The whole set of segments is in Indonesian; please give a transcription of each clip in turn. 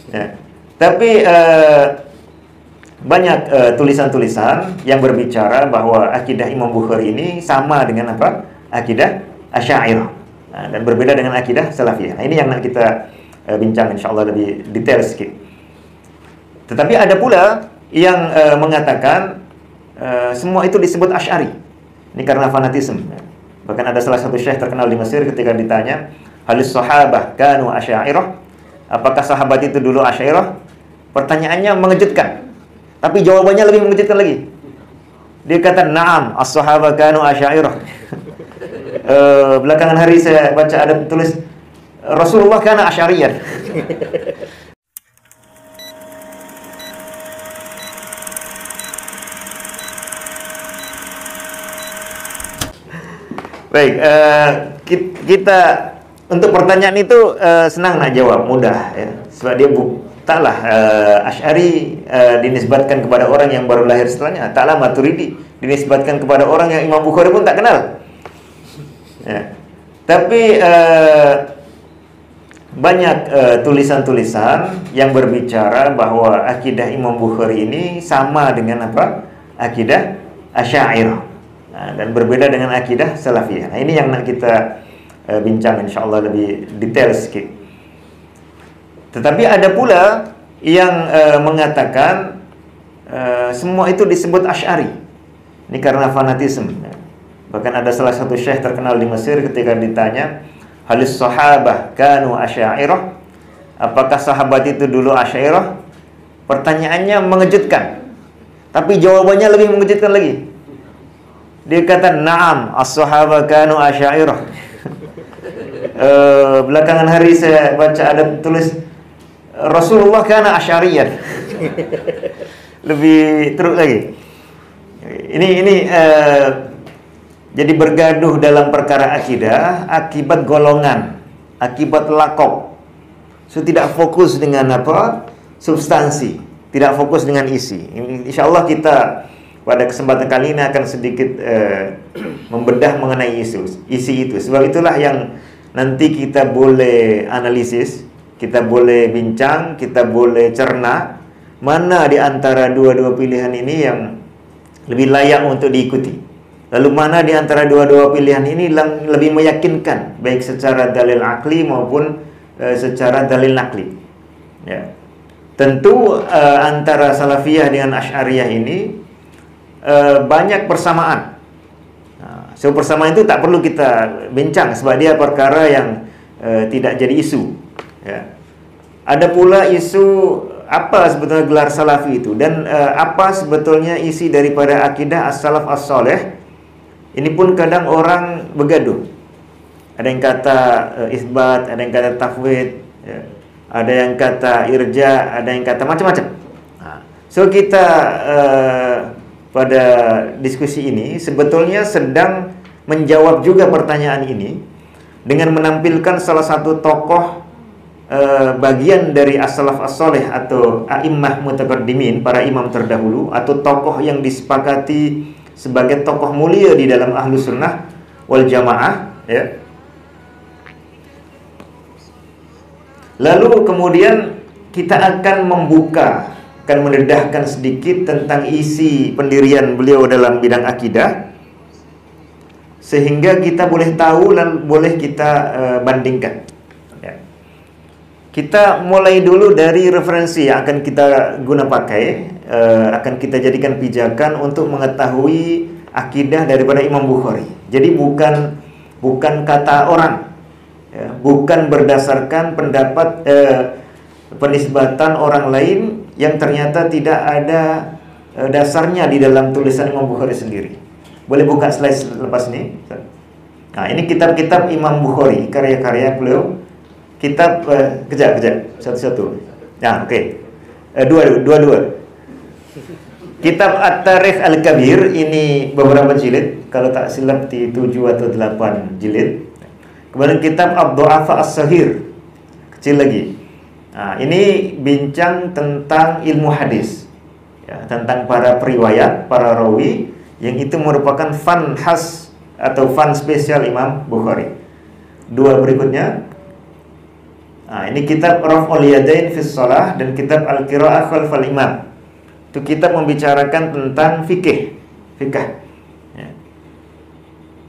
Ya. Tapi banyak tulisan-tulisan yang berbicara bahwa akidah Imam Bukhari ini sama dengan apa? Akidah Asy'ariyah. Nah, dan berbeda dengan akidah Salafiyah. Nah, ini yang nak kita bincang insyaallah lebih detail sedikit. Tetapi ada pula yang mengatakan semua itu disebut Asy'ari. Ini karena fanatisme. Bahkan ada salah satu syekh terkenal di Mesir ketika ditanya, "Halis sahabah kanu asy'ariyah?" Apakah sahabat itu dulu Asy'ariyah? Pertanyaannya mengejutkan. Tapi jawabannya lebih mengejutkan lagi. Dia kata, "Na'am, as-sahabah kanu asy'ariyah." Belakangan hari saya baca ada tulis Rasulullah kana Asy'ariyah. Baik, kita untuk pertanyaan itu senang nak jawab, mudah ya. Sebab dia taklah Asy'ari dinisbatkan kepada orang yang baru lahir setelahnya, taklah Maturidi dinisbatkan kepada orang yang Imam Bukhari pun tak kenal. Ya. Tapi banyak tulisan-tulisan yang berbicara bahwa akidah Imam Bukhari ini sama dengan apa? Akidah Asy'ariyah. Nah, dan berbeda dengan akidah Salafiyah. Nah, ini yang nak kita bincang insyaallah lebih detail sedikit. Tetapi ada pula yang mengatakan semua itu disebut Asy'ari. Ini karena fanatisme. Bahkan ada salah satu syekh terkenal di Mesir ketika ditanya, "Halis sahabah kanu asy'ariyah?" Apakah sahabat itu dulu Asy'ariyah? Pertanyaannya mengejutkan. Tapi jawabannya lebih mengejutkan lagi. Dia kata, "Na'am, as-sahabah kanu asy'ariyah." Belakangan hari saya baca ada tulis Rasulullah kana Asy'ariyah. Lebih teruk lagi. Ini jadi bergaduh dalam perkara akidah akibat golongan, akibat lakop. So tidak fokus dengan apa? Substansi, tidak fokus dengan isi. Insyaallah kita pada kesempatan kali ini akan sedikit membedah mengenai isi itu. Sebab itulah yang nanti kita boleh analisis, kita boleh bincang, kita boleh cerna mana di antara dua-dua pilihan ini yang lebih layak untuk diikuti. Lalu mana di antara dua-dua pilihan ini yang lebih meyakinkan, baik secara dalil akli maupun secara dalil nakli. Ya. Tentu antara Salafiyah dengan Asy'ariyah ini banyak persamaan. So persamaan itu tak perlu kita bincang sebab dia perkara yang tidak jadi isu. Ya. Ada pula isu apa sebetulnya gelar Salafi itu dan apa sebetulnya isi daripada akidah as-salaf as-saleh. Ini pun kadang orang bergaduh. Ada yang kata isbat, ada yang kata tafwid, ya. Ada yang kata irja, ada yang kata macam-macam. So kita pada diskusi ini sebetulnya sedang menjawab juga pertanyaan ini dengan menampilkan salah satu tokoh bagian dari as-salaf as-saleh atau a'immah mutaqaddimin, para imam terdahulu, atau tokoh yang disepakati sebagai tokoh mulia di dalam Ahlus Sunnah wal Jamaah, ya. Lalu kemudian kita akan mendedahkan sedikit tentang isi pendirian beliau dalam bidang akidah, sehingga kita boleh tahu dan boleh kita bandingkan. Ya. Kita mulai dulu dari referensi yang akan kita guna pakai, akan kita jadikan pijakan untuk mengetahui akidah daripada Imam Bukhari. Jadi bukan kata orang, ya, bukan berdasarkan pendapat penisbatan orang lain yang ternyata tidak ada dasarnya di dalam tulisan Imam Bukhari sendiri. Boleh buka slide lepas ini. Nah, ini kitab-kitab Imam Bukhari, karya-karya beliau. Kitab kejap satu-satu. Nah, oke. Dua. Kitab At-Tarikh Al-Kabir ini beberapa jilid, kalau tak silap di 7 atau 8 jilid. Kemudian kitab Ad-Du'afa As-Saghir, kecil lagi. Nah, ini bincang tentang ilmu hadis, ya, tentang para periwayat, para rawi, yang itu merupakan fan khas atau fan spesial Imam Bukhari. Dua berikutnya, Ini kitab Raf'ul Yadain fi Shalah dan kitab Al-Qira'ah Khalfal Imam. Itu kitab membicarakan tentang fikih. Ya.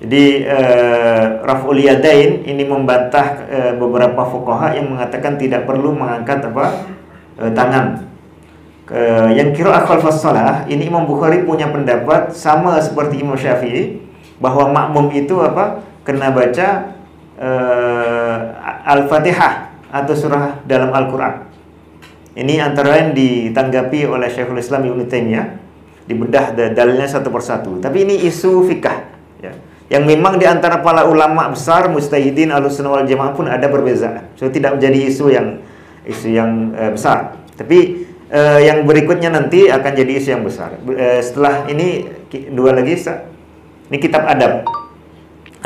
Jadi Raf'ul Yadain ini membantah beberapa fuqaha yang mengatakan tidak perlu mengangkat tangan. Yang Qira'ah Khalfas Shalah ini Imam Bukhari punya pendapat sama seperti Imam Syafi'i bahwa makmum itu kena baca Al-Fatihah atau surah dalam Al-Quran. Ini antara lain ditanggapi oleh Syekhul Islam Ibnu Taimiyah, dibedah dalilnya satu persatu. Tapi ini isu fikih, ya, yang memang di antara para ulama besar mujtahidin Ahlussunnah wal Jamaah pun ada perbedaan. So tidak menjadi isu yang besar. Tapi yang berikutnya nanti akan jadi isu yang besar. Setelah ini dua lagi, ini kitab adab,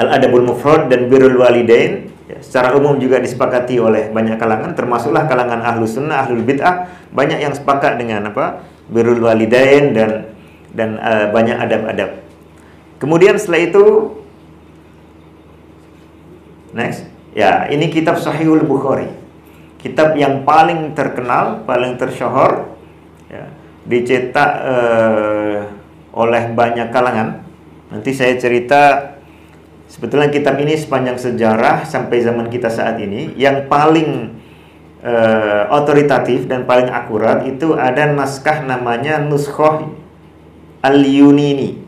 Al-Adabul Mufrad dan Birrul Walidain. Ya, secara umum juga disepakati oleh banyak kalangan, termasuklah kalangan Ahlus Sunnah, Ahlul Bid'ah, banyak yang sepakat dengan Birrul Walidain dan banyak adab-adab. Kemudian setelah itu next, ya ini kitab Sahihul Bukhari, kitab yang paling terkenal, paling tersyahur, ya, dicetak oleh banyak kalangan. Nanti saya cerita. Sebetulnya kitab ini sepanjang sejarah sampai zaman kita saat ini yang paling otoritatif dan paling akurat itu ada naskah namanya Nuskhah Al-Yunini.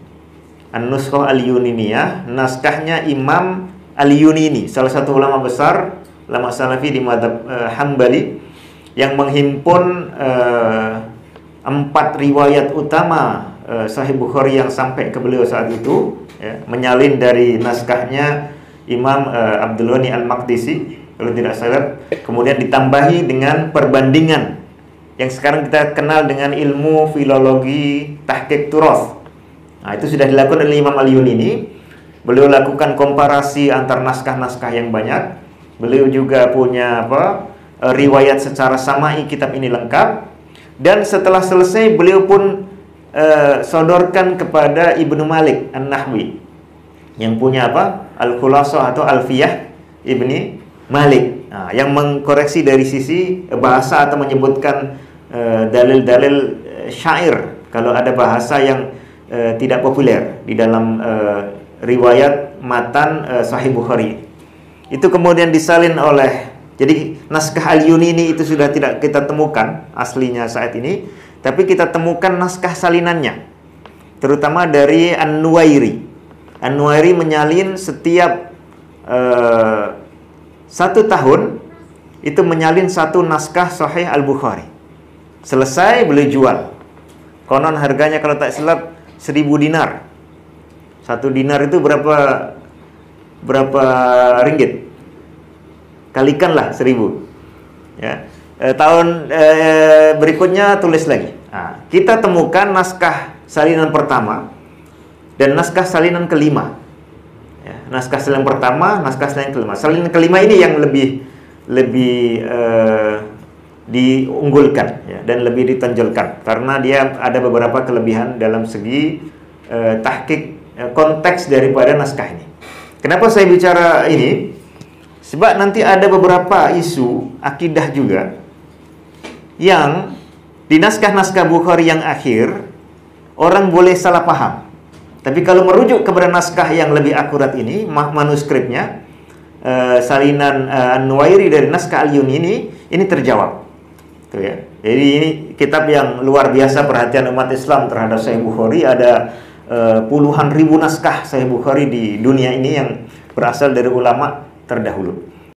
An-Nuskhah Al-Yuniniyah, naskahnya Imam Al-Yunini, salah satu ulama besar, ulama Salafi di mazhab Hambali, yang menghimpun 4 riwayat utama Sahih Bukhari yang sampai ke beliau saat itu, ya, menyalin dari naskahnya Imam Abdul Ghani Al-Maqdisi kalau tidak salah, kemudian ditambahi dengan perbandingan yang sekarang kita kenal dengan ilmu filologi tahqiq turas. Itu sudah dilakukan oleh Imam Al-Yunini. Beliau lakukan komparasi antar naskah-naskah yang banyak. Beliau juga punya riwayat secara sama'i, kitab ini lengkap. Dan setelah selesai beliau pun sodorkan kepada Ibnu Malik An-Nahwi yang punya Al-Khulasah atau Alfiyah Ibni Malik, yang mengkoreksi dari sisi bahasa atau menyebutkan dalil-dalil syair kalau ada bahasa yang tidak populer di dalam riwayat matan Sahih Bukhari. Itu kemudian disalin oleh, jadi naskah Al-Yunini itu sudah tidak kita temukan aslinya saat ini, tapi kita temukan naskah salinannya, terutama dari An-Nuwairi. An-Nuwairi menyalin setiap 1 tahun itu menyalin 1 naskah Sahih Al-Bukhari. Selesai beliau jual. Konon harganya kalau tak silap 1000 dinar. 1 dinar itu berapa ringgit? Kalikanlah 1000. Ya. Tahun berikutnya tulis lagi. Kita temukan naskah salinan pertama dan naskah salinan kelima. Ya, naskah salinan pertama, naskah salinan kelima. Salinan kelima ini yang lebih diunggulkan, ya, dan lebih ditonjolkan karena dia ada beberapa kelebihan dalam segi tahqiq konteks daripada naskah ini. Kenapa saya bicara ini? Sebab nanti ada beberapa isu akidah juga yang di naskah-naskah Bukhari yang akhir orang boleh salah paham. Tapi kalau merujuk kepada naskah yang lebih akurat ini, manuskripnya, salinan An-Nuwairi dari naskah Al-Yunini ini terjawab. Tuh ya. Jadi ini kitab yang luar biasa perhatian umat Islam terhadap Sahih Bukhari. Ada puluhan ribu naskah Sahih Bukhari di dunia ini yang berasal dari ulama terdahulu.